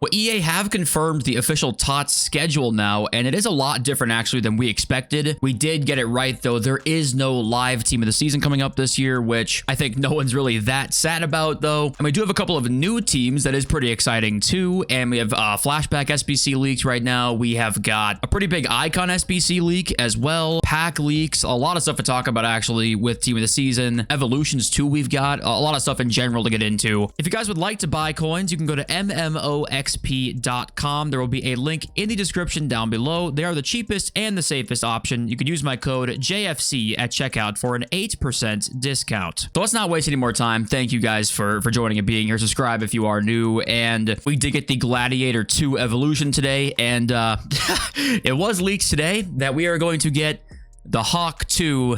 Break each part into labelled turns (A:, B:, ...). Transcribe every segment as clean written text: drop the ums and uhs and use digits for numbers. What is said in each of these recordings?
A: Well, EA have confirmed the official TOTS schedule now, and it is a lot different actually than we expected. We did get it right though. There is no live team of the season coming up this year, which I think no one's really that sad about though. And we do have a couple of new teams that is pretty exciting too. And we have flashback SBC leaks right now. We have got a pretty big icon SBC leak as well. Pack leaks, a lot of stuff to talk about actually with team of the season. Evolutions too, we've got a lot of stuff in general to get into. If you guys would like to buy coins, you can go to mmoxp.com. There will be a link in the description down below. They are the cheapest and the safest option. You can use my code JFC at checkout for an 8% discount. So let's not waste any more time. Thank you guys for joining and being here. Subscribe if you are new. And we did get the Gladiator 2 evolution today, and it was leaked today that we are going to get the Hawk 2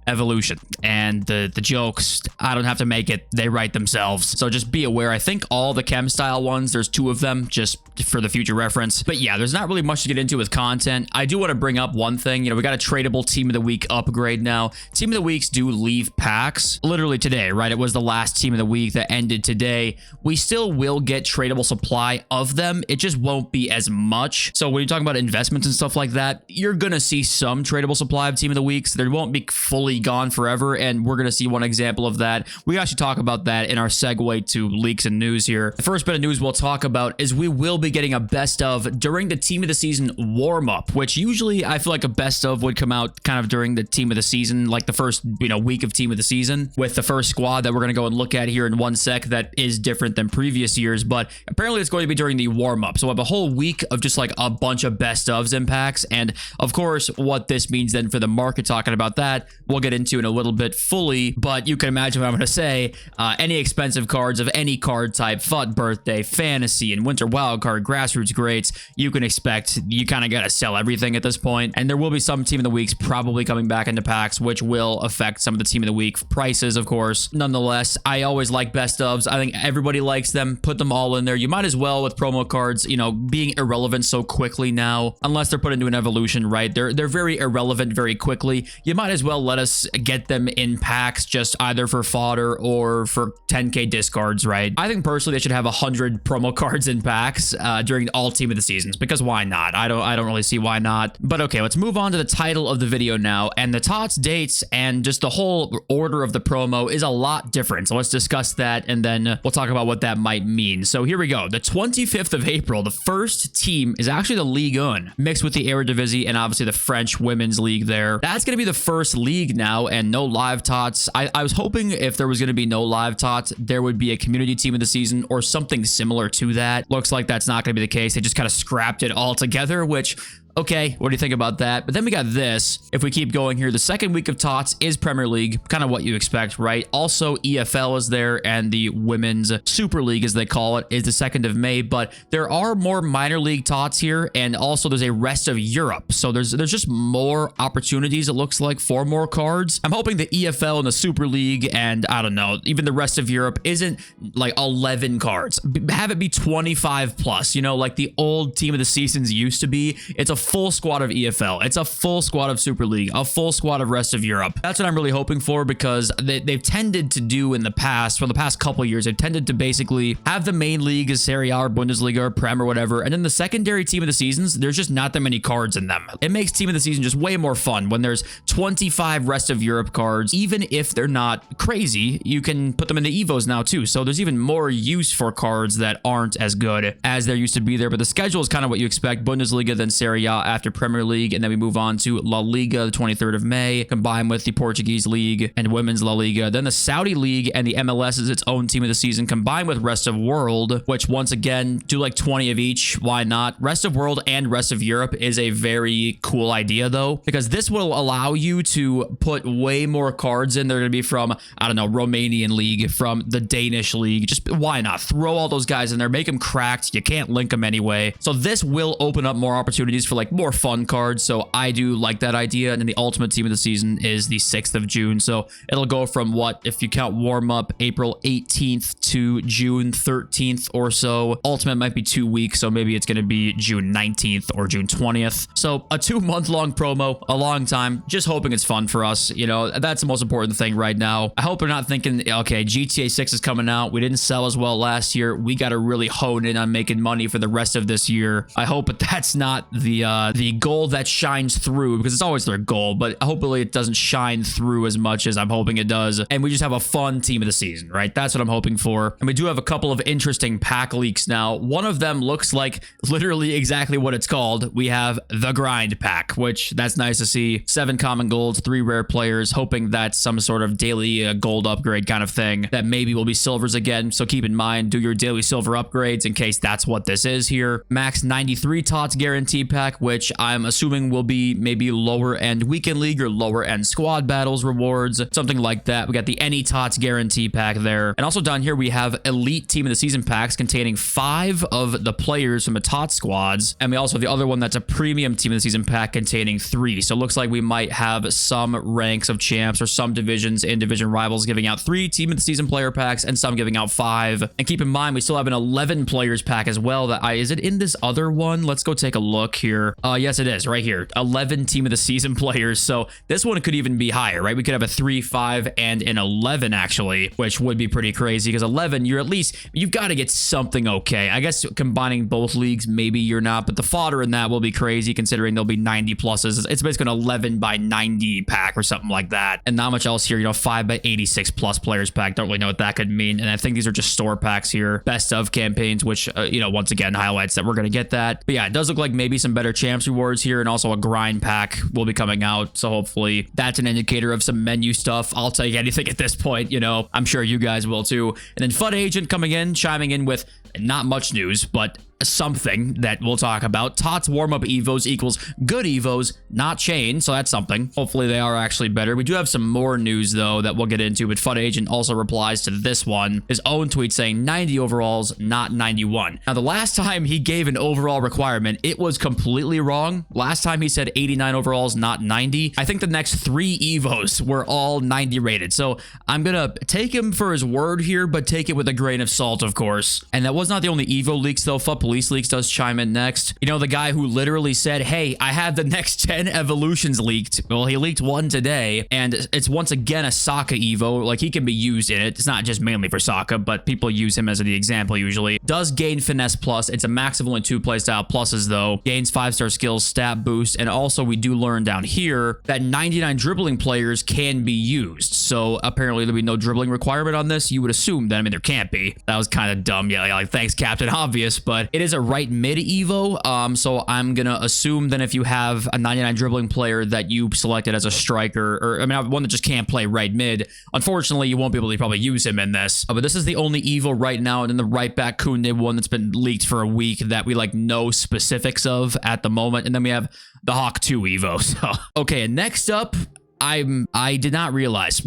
A: evolution, and the jokes, I don't have to make it, they write themselves, so just be aware. I think all the chem style ones, there's 2 of them just for the future reference, but yeah, there's not really much to get into with content. I do want to bring up one thing. You know, we got a tradable team of the week upgrade now. Team of the weeks do leave packs literally today, right? It was the last team of the week that ended today. We still will get tradable supply of them, it just won't be as much. So when you're talking about investments and stuff like that, you're gonna see some tradable supply of team of the weeks. There won't be fully gone forever, and we're going to see one example of that. We actually talk about that in our segue to leaks and news here. The first bit of news we'll talk about is we will be getting a best of during the team of the season warm-up, which usually I feel like a best of would come out kind of during the team of the season, like the first, week of team of the season, with the first squad that we're going to go and look at here in one sec that is different than previous years, but apparently it's going to be during the warm-up. So we'll have a whole week of just like a bunch of best ofs impacts, and of course what this means then for the market, talking about that, we'll get into in a little bit fully, but you can imagine what I'm going to say. Any expensive cards of any card type, FUT birthday, fantasy, and winter wildcard, grassroots greats, you can expect you kind of got to sell everything at this point. And there will be some team of the weeks probably coming back into packs, which will affect some of the team of the week prices, of course. Nonetheless, I always like best ofs. I think everybody likes them. Put them all in there. You might as well with promo cards, being irrelevant so quickly now, unless they're put into an evolution, right? They're very irrelevant very quickly. You might as well let us get them in packs just either for fodder or for 10k discards, right? I think personally they should have 100 promo cards in packs during all team of the seasons, because why not? I don't really see why not. But okay, let's move on to the title of the video now, and the TOTS dates and just the whole order of the promo is a lot different. So let's discuss that, and then we'll talk about what that might mean. So here we go. The 25th of April, the first team is actually the Ligue 1 mixed with the Eredivisie and obviously the French women's league there. That's going to be the first league now, and no live TOTS. I was hoping if there was going to be no live TOTS, there would be a community team of the season or something similar to that. Looks like that's not going to be the case. They just kind of scrapped it all together, which... okay, what do you think about that? But then we got this. If we keep going here, the second week of TOTS is Premier League, kind of what you expect, right? Also, EFL is there, and the Women's Super League, as they call it, is the 2nd of May. But there are more minor league TOTS here, and also there's a rest of Europe. So there's just more opportunities, it looks like, for more cards. I'm hoping the EFL and the Super League, and I don't know, even the rest of Europe isn't like 11 cards. Have it be 25 plus, like the old team of the seasons used to be. It's a full squad of EFL. It's a full squad of Super League, a full squad of rest of Europe. That's what I'm really hoping for, because they've tended to do in the past, for the past couple years, they've tended to basically have the main league as Serie A or Bundesliga or Prem or whatever, and then the secondary team of the seasons, there's just not that many cards in them. It makes team of the season just way more fun when there's 25 rest of Europe cards. Even if they're not crazy, you can put them in the Evos now too, so there's even more use for cards that aren't as good as there used to be there. But the schedule is kind of what you expect. Bundesliga, then Serie A after Premier League, and then we move on to La Liga the 23rd of May, combined with the Portuguese League and Women's La Liga. Then the Saudi League and the MLS is its own team of the season, combined with Rest of World, which once again, do like 20 of each. Why not? Rest of World and Rest of Europe is a very cool idea though, because this will allow you to put way more cards in. They're going to be from, I don't know, Romanian League, from the Danish League. Just why not? Throw all those guys in there, make them cracked. You can't link them anyway. So this will open up more opportunities for like like more fun cards. So I do like that idea. And then the ultimate team of the season is the 6th of June. So it'll go from what, if you count warm up, April 18th to June 13th or so. Ultimate might be 2 weeks, so maybe it's going to be June 19th or June 20th. So a 2-month-long promo, a long time. Just hoping it's fun for us. You know, that's the most important thing right now. I hope they're not thinking, okay, GTA 6 is coming out. We didn't sell as well last year. We got to really hone in on making money for the rest of this year. I hope that's not the goal that shines through, because it's always their goal, but hopefully it doesn't shine through as much as I'm hoping it does. And we just have a fun team of the season, right? That's what I'm hoping for. And we do have a couple of interesting pack leaks now. One of them looks like literally exactly what it's called. We have the grind pack, which that's nice to see. 7 common golds, 3 rare players, hoping that's some sort of daily gold upgrade kind of thing that maybe will be silvers again. So keep in mind, do your daily silver upgrades in case that's what this is here. Max 93 TOTS guarantee pack, which I'm assuming will be maybe lower end weekend league or lower end squad battles rewards, something like that. We got the any TOTS guarantee pack there. And also down here, we have elite team of the season packs containing 5 of the players from the TOTS squads. And we also have the other one that's a premium team of the season pack containing 3. So it looks like we might have some ranks of champs or some divisions and division rivals giving out 3 team of the season player packs and some giving out 5. And keep in mind, we still have an 11 players pack as well. Is it in this other one? Let's go take a look here. Yes, it is right here. 11 team of the season players. So this one could even be higher, right? We could have a 3, 5, and an 11 actually, which would be pretty crazy because 11, you've got to get something okay. I guess combining both leagues, maybe you're not, but the fodder in that will be crazy considering there'll be 90 pluses. It's basically an 11 by 90 pack or something like that. And not much else here, 5 by 86 plus players pack. Don't really know what that could mean. And I think these are just store packs here. Best of campaigns, which, once again, highlights that we're going to get that. But yeah, it does look like maybe some better champs rewards here, and also a grind pack will be coming out. So hopefully that's an indicator of some menu stuff. I'll take anything at this point, I'm sure you guys will too. And then FUT Agent coming in, chiming in with not much news, but something that we'll talk about. TOTS warm-up evos equals good evos, not chain, so that's something. Hopefully they are actually better. We do have some more news though that we'll get into, but FUT Agent also replies to this one, his own tweet saying 90 overalls, not 91. Now the last time he gave an overall requirement, it was completely wrong. Last time he said 89 overalls, not 90. I think the next 3 evos were all 90 rated, so I'm gonna take him for his word here, but take it with a grain of salt, of course. And that was not the only evo leaks though. FUT Police Leaks does chime in next. The guy who literally said, hey, I have the next 10 evolutions leaked. Well, he leaked one today, and it's once again a Sokka evo. Like, he can be used in it. It's not just mainly for Sokka, but people use him as the example usually. Does gain finesse plus. It's a max of only 2 playstyle pluses though. Gains 5-star skills, stat boost, and also we do learn down here that 99 dribbling players can be used. So apparently there'll be no dribbling requirement on this. You would assume that. I mean, there can't be. That was kind of dumb. Yeah, like thanks, Captain Obvious, but it is a right mid evo. So I'm gonna assume then if you have a 99 dribbling player that you selected as a striker, or I mean one that just can't play right mid, unfortunately you won't be able to probably use him in this. But this is the only evo right now, and then the right back Kunde one that's been leaked for a week that we know specifics of at the moment, and then we have the Hawk 2 evo. So okay, and next up, I did not realize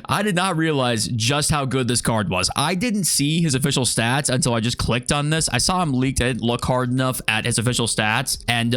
A: I did not realize just how good this card was. I didn't see his official stats until I just clicked on this. I saw him leaked. I didn't look hard enough at his official stats, and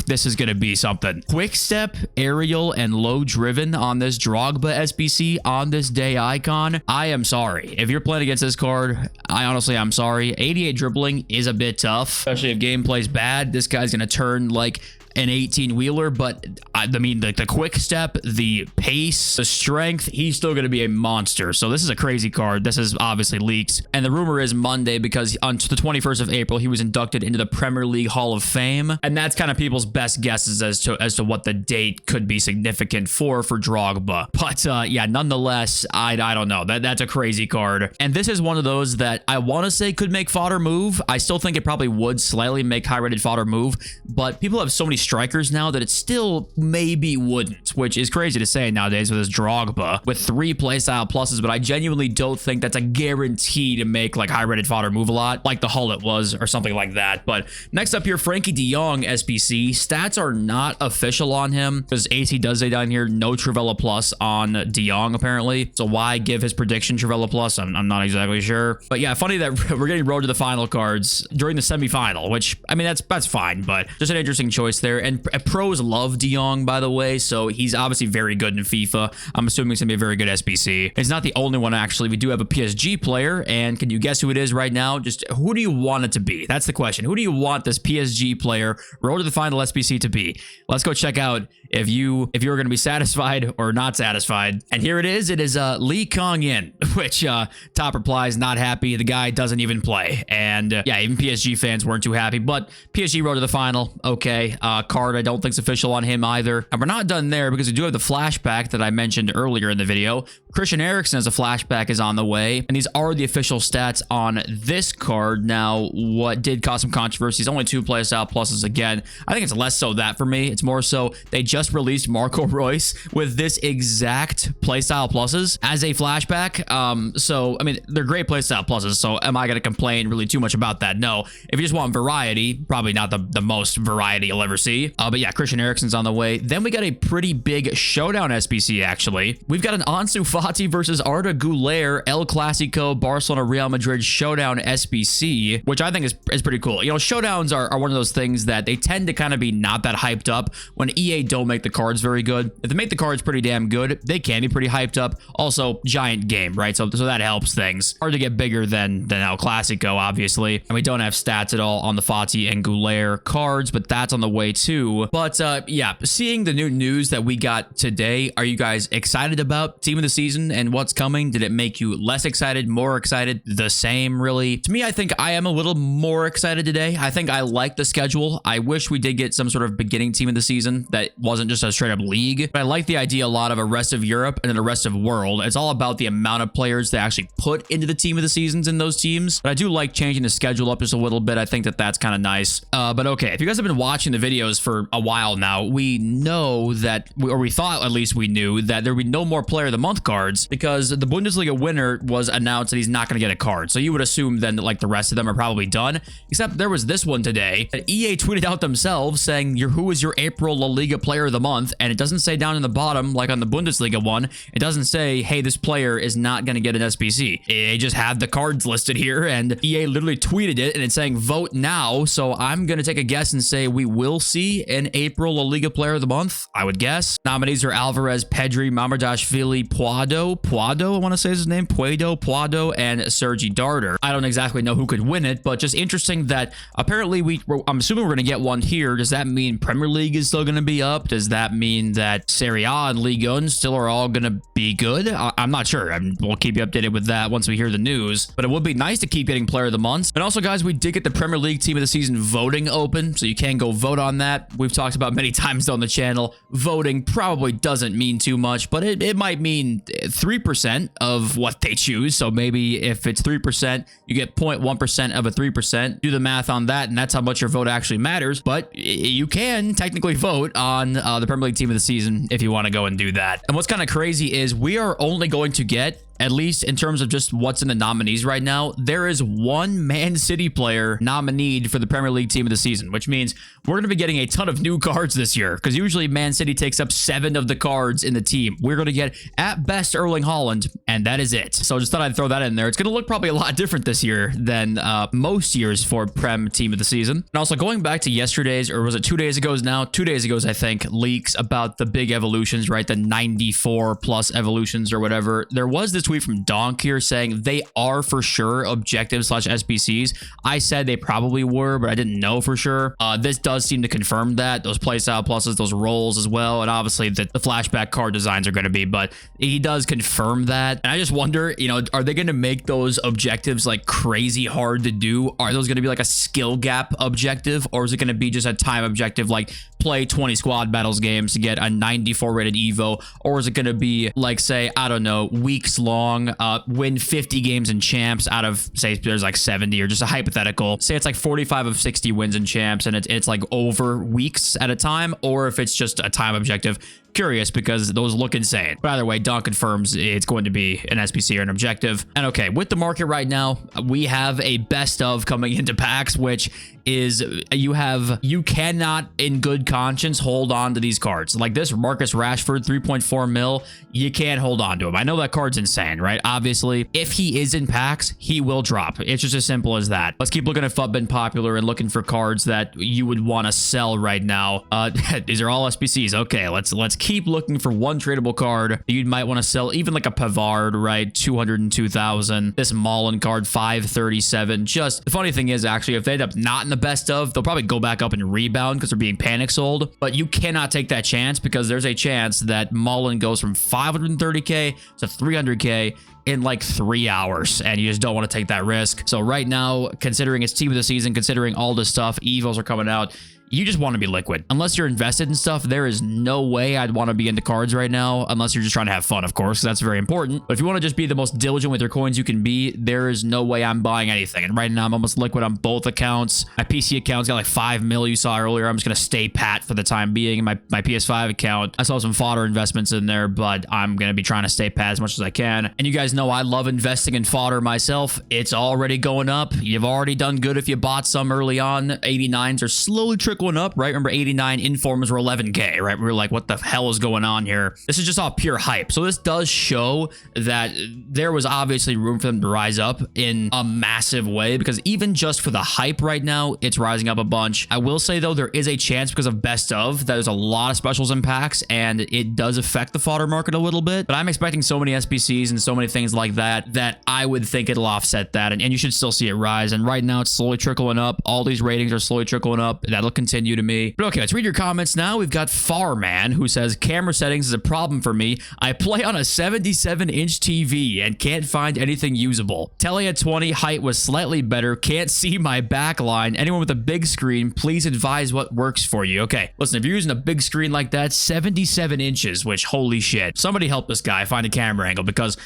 A: this is gonna be something. Quick step, aerial, and low driven on this Drogba SBC on this day icon. I am sorry if you're playing against this card. I'm sorry. 88 dribbling is a bit tough, especially if gameplay's bad. This guy's gonna turn like an 18-wheeler, but I mean, the quick step, the pace, the strength, he's still going to be a monster. So this is a crazy card. This is obviously leaked. And the rumor is Monday, because on the 21st of April, he was inducted into the Premier League Hall of Fame. And that's kind of people's best guesses as to what the date could be significant for Drogba. But yeah, nonetheless, I don't know. That's a crazy card. And this is one of those that I want to say could make fodder move. I still think it probably would slightly make high-rated fodder move, but people have so many strikers now that it still maybe wouldn't, which is crazy to say nowadays with this Drogba with 3 playstyle pluses, but I genuinely don't think that's a guarantee to make like high-rated fodder move a lot, like the Hullet was or something like that. But next up here, Frankie de Jong, SBC. Stats are not official on him because AC does say down here no Trivela plus on de Jong apparently. So why give his prediction Trivela plus? I'm not exactly sure. But yeah, funny that we're getting road to the final cards during the semifinal, which I mean that's fine, but just an interesting choice there. And pros love de Jong, by the way, so he's obviously very good in FIFA. I'm assuming he's gonna be a very good SBC. It's not the only one actually. We do have a PSG player, and can you guess who it is right now? Just who do you want it to be? That's the question. Who do you want this PSG player road to the final SBC to be? Let's go check out if you're going to be satisfied or not satisfied. And here it is. It is Lee Kong-in, which top replies not happy. The guy doesn't even play. And yeah, even PSG fans weren't too happy, but PSG road to the final. Okay. Card I don't think's official on him either. And we're not done there because we do have the flashback that I mentioned earlier in the video. Christian Eriksen as a flashback is on the way, and these are the official stats on this card. Now, what did cause some controversy is only 2 playstyle pluses again. I think it's less so that for me. It's more so they just released Marco Reus with this exact playstyle pluses as a flashback. So, I mean, they're great playstyle pluses, so am I going to complain really too much about that? No. If you just want variety, probably not the most variety you'll ever see. But yeah, Christian Eriksen's on the way. Then we got a pretty big showdown SBC, actually. We've got an Ansu Fati versus Arda Güler El Clasico Barcelona Real Madrid showdown SBC, which I think is pretty cool. You know, showdowns are one of those things that they tend to kind of be not that hyped up when EA don't make the cards very good. If they make the cards pretty damn good, they can be pretty hyped up. Also, giant game, right? So that helps things. Hard to get bigger than El Clasico, obviously. And we don't have stats at all on the Fati and Güler cards, but that's on the way too. But yeah, seeing the new news that we got today, are you guys excited about Team of the Season and what's coming? Did it make you less excited, more excited, the same, really? To me, I think I am a little more excited today. I think I like the schedule. I wish we did get some sort of beginning Team of the Season that wasn't just a straight up league, but I like the idea a lot of a rest of Europe and then a rest of world. It's all about the amount of players they actually put into the Team of the Seasons in those teams. But I do like changing the schedule up just a little bit. I think that's kind of nice. But okay, if you guys have been watching the videos for a while now, we know that, or we thought at least we knew that there would be no more Player of the Month cards because the Bundesliga winner was announced that he's not going to get a card. So you would assume then that like the rest of them are probably done, except there was this one today that EA tweeted out themselves saying who is your April La Liga Player of the Month, and it doesn't say down in the bottom like on the Bundesliga one. It doesn't say, hey, this player is not going to get an SBC. They just have the cards listed here, and EA literally tweeted it, and it's saying vote now. So I'm going to take a guess and say we will see an April La Liga Player of the Month, I would guess. Nominees are Alvarez, Pedri, Mamardashvili, Puado, I want to say is his name, Puado, and Sergi Darder. I don't exactly know who could win it, but just interesting that apparently I'm assuming we're going to get one here. Does that mean Premier League is still going to be up? Does that mean that Serie A and Ligue 1 still are all going to be good? I'm not sure. We'll keep you updated with that once we hear the news, but it would be nice to keep getting Player of the Month. And also, guys, we did get the Premier League Team of the Season voting open, so you can go vote on that. We've talked about many times on the channel. Voting probably doesn't mean too much, but it might mean 3% of what they choose. So maybe if it's 3%, you get 0.1% of a 3%. Do the math on that, and that's how much your vote actually matters. But you can technically vote on the Premier League Team of the Season if you want to go and do that. And what's kind of crazy is we are only going to get, at least in terms of just what's in the nominees right now, there is one Man City player nominated for the Premier League Team of the Season, which means we're going to be getting a ton of new cards this year because usually Man City takes up 7 of the cards in the team. We're going to get at best Erling Haaland, and that is it. So just thought I'd throw that in there. It's going to look probably a lot different this year than most years for Prem Team of the Season. And also going back to yesterday's, or was it 2 days ago's now? 2 days ago's, I think, leaks about the big evolutions, right? The 94 plus evolutions or whatever. There was this tweet from Donk here saying they are for sure objectives / SBCs. I said they probably were, but I didn't know for sure. This does seem to confirm that. Those playstyle pluses, those rolls as well, and obviously the flashback card designs are going to be, but he does confirm that. And I just wonder, you know, are they going to make those objectives like crazy hard to do? Are those going to be like a skill gap objective, or is it going to be just a time objective like play 20 squad battles games to get a 94 rated Evo? Or is it going to be like, say, I don't know, weeks long long, win 50 games in champs out of, say, there's like 70, or just a hypothetical. Say it's like 45 of 60 wins in champs, and it's like over weeks at a time, or if it's just a time objective. Curious, because those look insane. But either way, Don confirms it's going to be an SBC or an objective. And okay, with the market right now, we have a best of coming into packs, which is you cannot in good conscience hold on to these cards. Like this Marcus Rashford 3.4 mil, you can't hold on to him. I know that card's insane, right? Obviously, if he is in packs, he will drop. It's just as simple as that. Let's keep looking at FUTBIN Popular and looking for cards that you would want to sell right now. These are all SBCs. Okay, let's keep looking for one tradable card you might want to sell, even like a Pavard, right? 202,000. This Mullen card, 537. Just the funny thing is, actually, if they end up not in the best of, they'll probably go back up and rebound because they're being panic sold. But you cannot take that chance, because there's a chance that Mullen goes from 530k to 300k in like 3 hours, and you just don't want to take that risk. So right now, considering it's team of the season, considering all this stuff, evos are coming out, you just want to be liquid. Unless you're invested in stuff, there is no way I'd want to be into cards right now, unless you're just trying to have fun, of course. That's very important. But if you want to just be the most diligent with your coins you can be, there is no way I'm buying anything. And right now, I'm almost liquid on both accounts. My PC account's got like 5 mil you saw earlier. I'm just going to stay pat for the time being. My PS5 account, I saw some fodder investments in there, but I'm going to be trying to stay pat as much as I can. And you guys know I love investing in fodder myself. It's already going up. You've already done good if you bought some early on. 89s are slowly trickling up, right? Remember 89 informs were 11k, right? We were like, what the hell is going on here? This is just all pure hype. So this does show that there was obviously room for them to rise up in a massive way, because even just for the hype right now, it's rising up a bunch. I will say though, there is a chance because of best of that there's a lot of specials and packs, and it does affect the fodder market a little bit, but I'm expecting so many SBCs and so many things like that I would think it'll offset that, and you should still see it rise. And right now it's slowly trickling up. All these ratings are slowly trickling up. That'll continue to me. But okay, let's read your comments now. We've got Farman, who says, camera settings is a problem for me. I play on a 77-inch TV and can't find anything usable. Tele at 20, height was slightly better. Can't see my back line. Anyone with a big screen, please advise what works for you. Okay, listen, if you're using a big screen like that, 77 inches, which holy shit. Somebody help this guy find a camera angle, because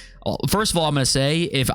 A: first of all, I'm going to say, if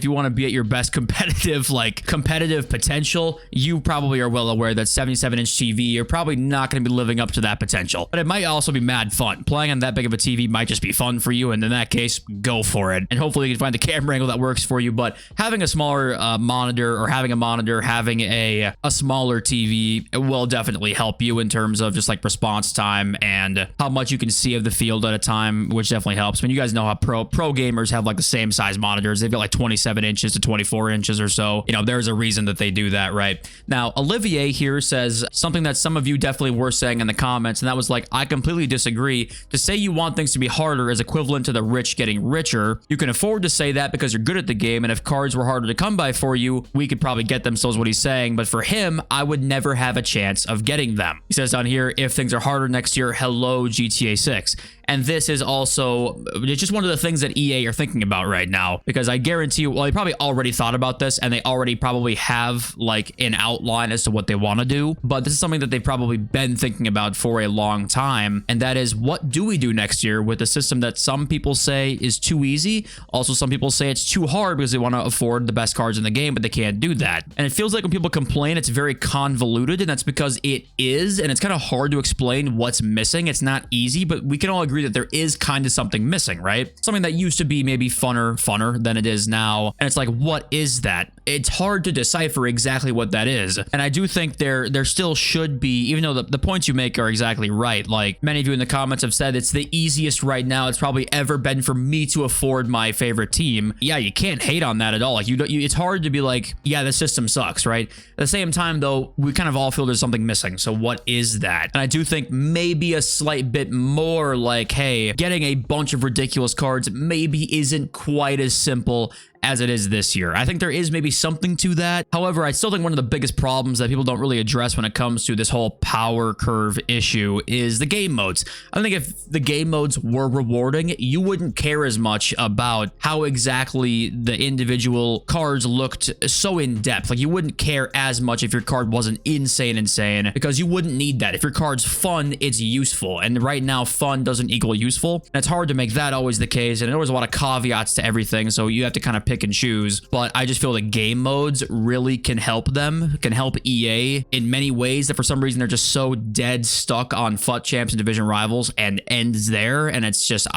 A: you want to be at your best competitive potential, you probably are well aware that 77-inch TV, you're probably not going to be living up to that potential. But it might also be mad fun. Playing on that big of a TV might just be fun for you, and in that case, go for it. And hopefully you can find the camera angle that works for you. But having a smaller monitor, or having a smaller TV will definitely help you in terms of just like response time and how much you can see of the field at a time, which definitely helps. I mean, you guys know how pro gamers have like the same size monitors. They've got like 27 inches to 24 inches or so. You know, there's a reason that they do that, right? Now, Olivier here says something that some of you definitely were saying in the comments, and that was like, I completely disagree. To say you want things to be harder is equivalent to the rich getting richer. You can afford to say that because you're good at the game, and if cards were harder to come by for you, we could probably get them, so is what he's saying. But for him, I would never have a chance of getting them. He says down here, if things are harder next year, hello GTA 6. And this is also, it's just one of the things that EA are thinking about right now, because I guarantee you, well, they probably already thought about this, and they already probably have like an outline as to what they want to do. But this is something that they've probably been thinking about for a long time. And that is, what do we do next year with a system that some people say is too easy? Also, some people say it's too hard because they want to afford the best cards in the game, but they can't do that. And it feels like when people complain, it's very convoluted, and that's because it is, and it's kind of hard to explain what's missing. It's not easy, but we can all agree that there is kind of something missing, right? Something that used to be maybe funner than it is now. And it's like, what is that? It's hard to decipher exactly what that is. And I do think there still should be, even though the points you make are exactly right. Like many of you in the comments have said, it's the easiest right now it's probably ever been for me to afford my favorite team. Yeah, you can't hate on that at all. Like it's hard to be like, yeah, the system sucks, right? At the same time, though, we kind of all feel there's something missing. So what is that? And I do think maybe a slight bit more like, hey, getting a bunch of ridiculous cards maybe isn't quite as simple as it is this year. I think there is maybe something to that. However, I still think one of the biggest problems that people don't really address when it comes to this whole power curve issue is the game modes. I think if the game modes were rewarding, you wouldn't care as much about how exactly the individual cards looked so in depth. Like, you wouldn't care as much if your card wasn't insane, because you wouldn't need that. If your card's fun, it's useful. And right now, fun doesn't equal useful. And it's hard to make that always the case. And there's always a lot of caveats to everything. So you have to kind of pick and choose. But I just feel that game modes really can help them, can help EA in many ways that for some reason they're just so dead stuck on FUT champs and division rivals and ends there. And it's just,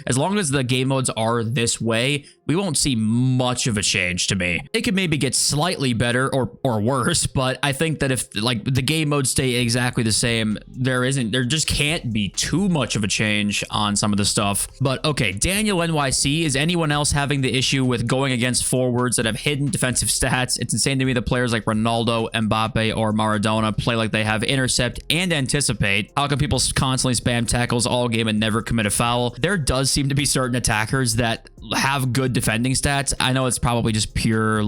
A: as long as the game modes are this way, we won't see much of a change to me. It could maybe get slightly better or worse, but I think that if like the game modes stay exactly the same, there just can't be too much of a change on some of the stuff. But okay, Daniel NYC, is anyone else having the issue with going against forwards that have hidden defensive stats? It's insane to me that players like Ronaldo, Mbappe, or Maradona play like they have intercept and anticipate. How can people constantly spam tackles all game and never commit a foul? There does seem to be certain attackers that have good defending stats. I know it's probably just pure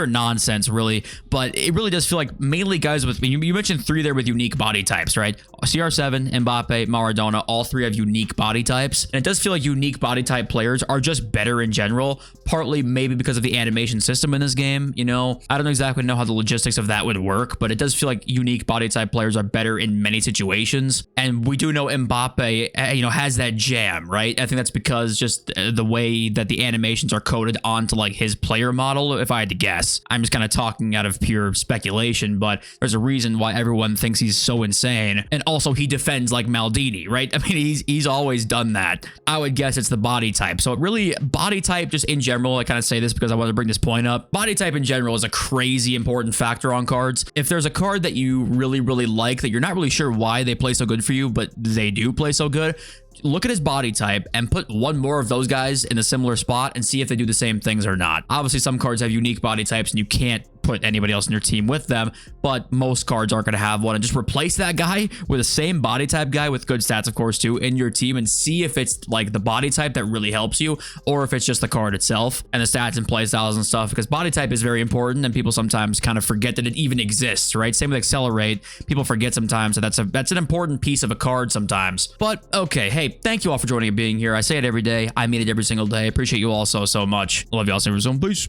A: nonsense, really, but it really does feel like mainly guys with, you mentioned 3 there with unique body types, right? CR7, Mbappe, Maradona, all 3 have unique body types. And it does feel like unique body type players are just better in general, partly maybe because of the animation system in this game. You know, I don't exactly know how the logistics of that would work, but it does feel like unique body type players are better in many situations. And we do know Mbappe, has that jam, right? I think that's because just the way that the animations are coded onto like his player model, if I had to guess. I'm just kind of talking out of pure speculation, but there's a reason why everyone thinks he's so insane. And also he defends like Maldini, right? I mean, he's always done that. I would guess it's the body type. So it really, body type just in general, I kind of say this because I want to bring this point up. Body type in general is a crazy important factor on cards. If there's a card that you really, really like that you're not really sure why they play so good for you, but they do play so good, look at his body type and put one more of those guys in a similar spot and see if they do the same things or not. Obviously, some cards have unique body types and you can't put anybody else in your team with them, but most cards aren't going to have one. And just replace that guy with the same body type guy with good stats, of course, too, in your team, and see if it's like the body type that really helps you or if it's just the card itself and the stats and play styles and stuff, because body type is very important and people sometimes kind of forget that it even exists, right? Same with Accelerate. People forget sometimes that that's an important piece of a card sometimes. But okay, hey, thank you all for joining and being here. I say it every day. I mean it every single day. Appreciate you all so much. Love you all. See you soon. Peace.